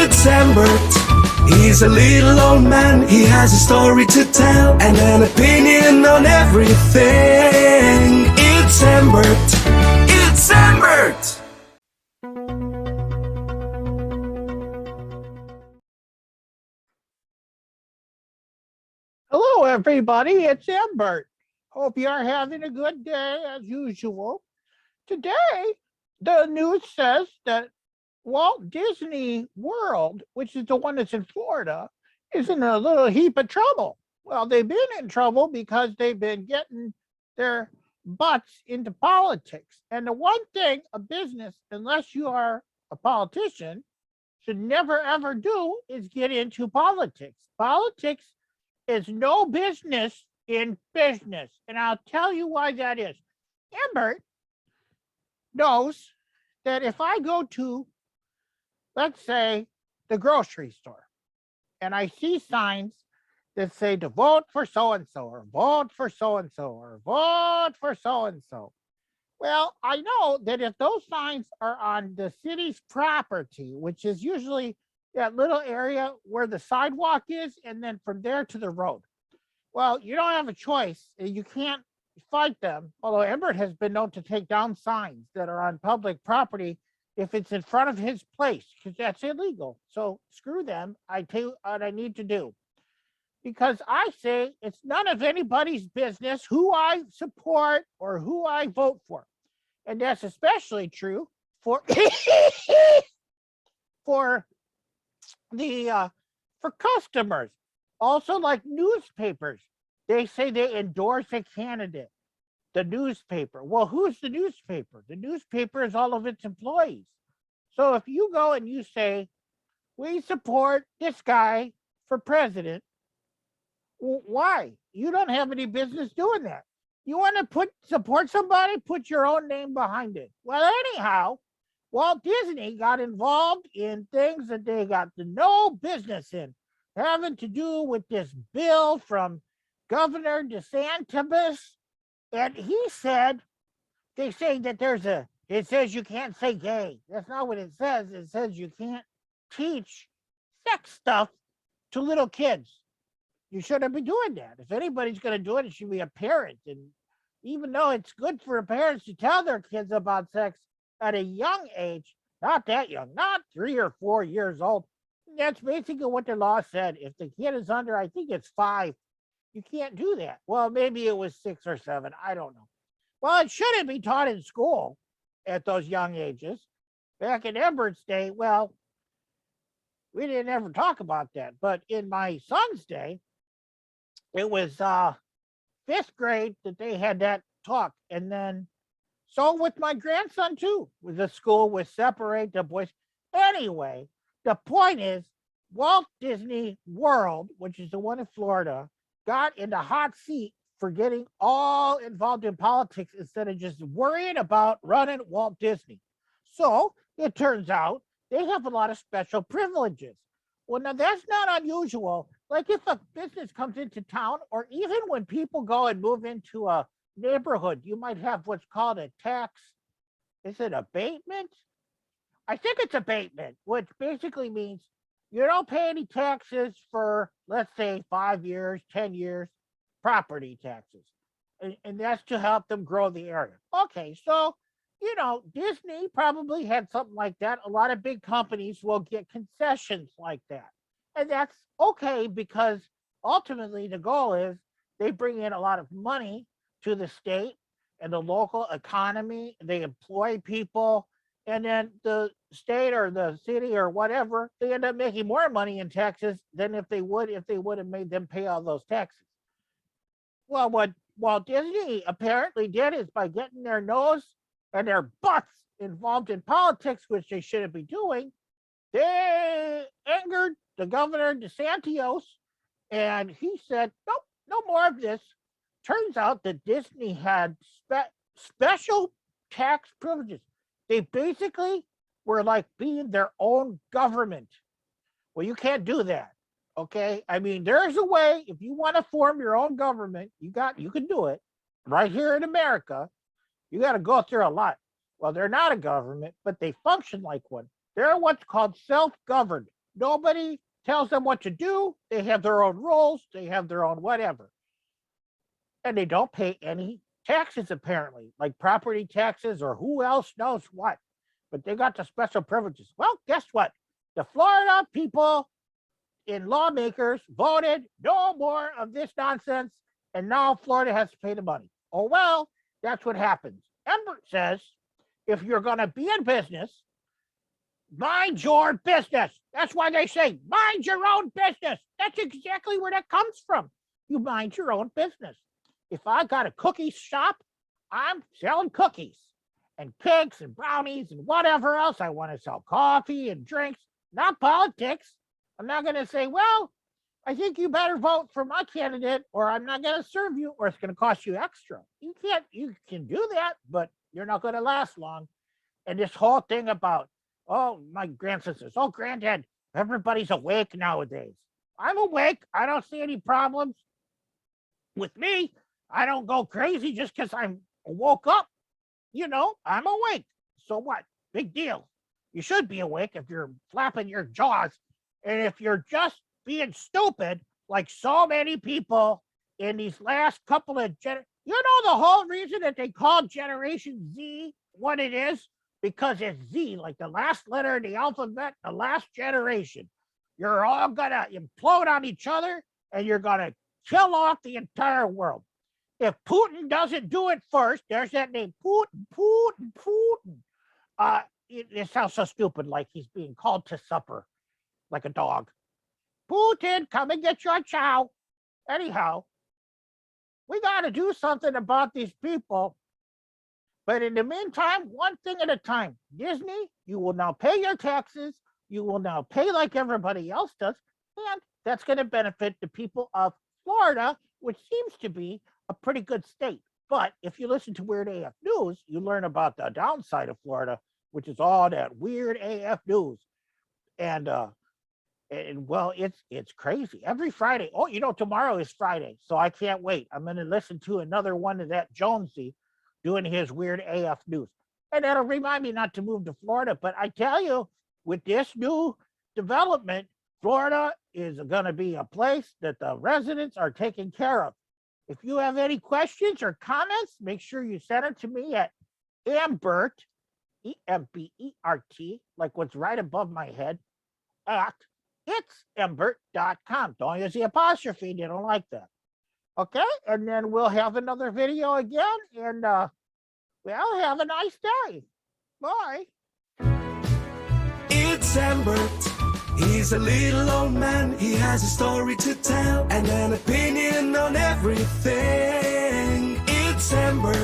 It's Embert. He's a little old man, he has a story to tell and an opinion on everything. It's Embert. It's Embert. Hello, everybody. It's Embert. Hope you are having a good day as usual. Today, the news says that Walt Disney World, which is the one that's in Florida, is in a little heap of trouble. Well, they've been in trouble because they've been getting their butts into politics. And the one thing a business, unless you are a politician, should never ever do is get into politics. Politics is no business in business. And I'll tell you why that is. Embert knows that if I go to, let's say, the grocery store, and I see signs that say to vote for so-and-so, or vote for so-and-so, or vote for so-and-so. Well, I know that if those signs are on the city's property, which is usually that little area where the sidewalk is, and then from there to the road. Well, you don't have a choice. You can't fight them, although Embert has been known to take down signs that are on public property if it's in front of his place, because that's illegal. So screw them. I tell you what I need to do. Because I say it's none of anybody's business who I support or who I vote for. And that's especially true for for customers. Also, like newspapers, they say they endorse a candidate. The newspaper. Well, who's the newspaper? The newspaper is all of its employees. So if you go and you say, we support this guy for president, well, why? You don't have any business doing that. You want to support somebody, put your own name behind it. Well, anyhow, Walt Disney got involved in things that they got no business in, having to do with this bill from Governor DeSantis. And he said, they say that it says you can't say gay. That's not what it says. It says you can't teach sex stuff to little kids. You shouldn't be doing that. If anybody's going to do it, it should be a parent. And even though it's good for parents to tell their kids about sex at a young age, not that young, not 3 or 4 years old, that's basically what the law said. If the kid is under, I think it's 5, you can't do that. Well, maybe it was 6 or 7. I don't know. Well, it shouldn't be taught in school at those young ages. Back in Embert's day, well, we didn't ever talk about that. But in my son's day, it was 5th grade that they had that talk. And then so with my grandson too, the school would separate the boys. Anyway, the point is Walt Disney World, which is the one in Florida, got in the hot seat for getting all involved in politics instead of just worrying about running Walt Disney. So it turns out they have a lot of special privileges. Well, now that's not unusual. Like if a business comes into town, or even when people go and move into a neighborhood, you might have what's called a tax. Is it abatement? I think it's abatement, which basically means you don't pay any taxes for, let's say, 5 years, 10 years, property taxes. And that's to help them grow the area. Okay, so, Disney probably had something like that. A lot of big companies will get concessions like that. And that's okay because ultimately the goal is they bring in a lot of money to the state and the local economy. They employ people. And then the state or the city or whatever, they end up making more money in taxes than if they would have made them pay all those taxes. Well, what Walt Disney apparently did is by getting their nose and their butts involved in politics, which they shouldn't be doing, they angered the governor DeSantis, and he said, nope, no more of this. Turns out that Disney had special tax privileges. They basically were like being their own government. Well, you can't do that. Okay. I mean, there's a way. If you want to form your own government, you can do it right here in America. You got to go through a lot. Well, they're not a government, but they function like one. They're what's called self-governed. Nobody tells them what to do. They have their own rules. They have their own whatever. And they don't pay any taxes, apparently, like property taxes or who else knows what. But they got the special privileges. Well, guess what? The Florida people and lawmakers voted no more of this nonsense, and now Florida has to pay the money. Oh, well, that's what happens. Embert says, if you're going to be in business, mind your business. That's why they say, mind your own business. That's exactly where that comes from. You mind your own business. If I got a cookie shop, I'm selling cookies and cakes and brownies and whatever else. I want to sell coffee and drinks, not politics. I'm not going to say, well, I think you better vote for my candidate or I'm not going to serve you or it's going to cost you extra. You can do that, but you're not going to last long. And this whole thing about, oh, my grandson says, oh, granddad, everybody's awake nowadays. I'm awake. I don't see any problems with me. I don't go crazy just because I'm woke up. You know, I'm awake. So what? Big deal. You should be awake if you're flapping your jaws. And if you're just being stupid, like so many people in these last couple of you know the whole reason that they call Generation Z what it is? Because it's Z, like the last letter in the alphabet, the last generation. You're all gonna implode on each other and you're gonna kill off the entire world. If Putin doesn't do it first, there's that name, Putin. It sounds so stupid, like he's being called to supper, like a dog. Putin, come and get your chow. Anyhow, we got to do something about these people. But in the meantime, one thing at a time. Disney, you will now pay your taxes. You will now pay like everybody else does. And that's going to benefit the people of Florida, which seems to be a pretty good state. But if you listen to Weird AF News, you learn about the downside of Florida, which is all that weird AF news. And well, it's crazy. Every Friday. Oh, you know, tomorrow is Friday, so I can't wait. I'm going to listen to another one of that Jonesy doing his Weird AF News. And that'll remind me not to move to Florida. But I tell you, with this new development, Florida is going to be a place that the residents are taken care of. If you have any questions or comments, make sure you send them to me at Embert, Embert, like what's right above my head, at itsembert.com. Don't use the apostrophe. They don't like that. Okay? And then we'll have another video again. And, well, have a nice day. Bye. It's Embert. He's a little old man, he has a story to tell and an opinion on everything. It's Embert.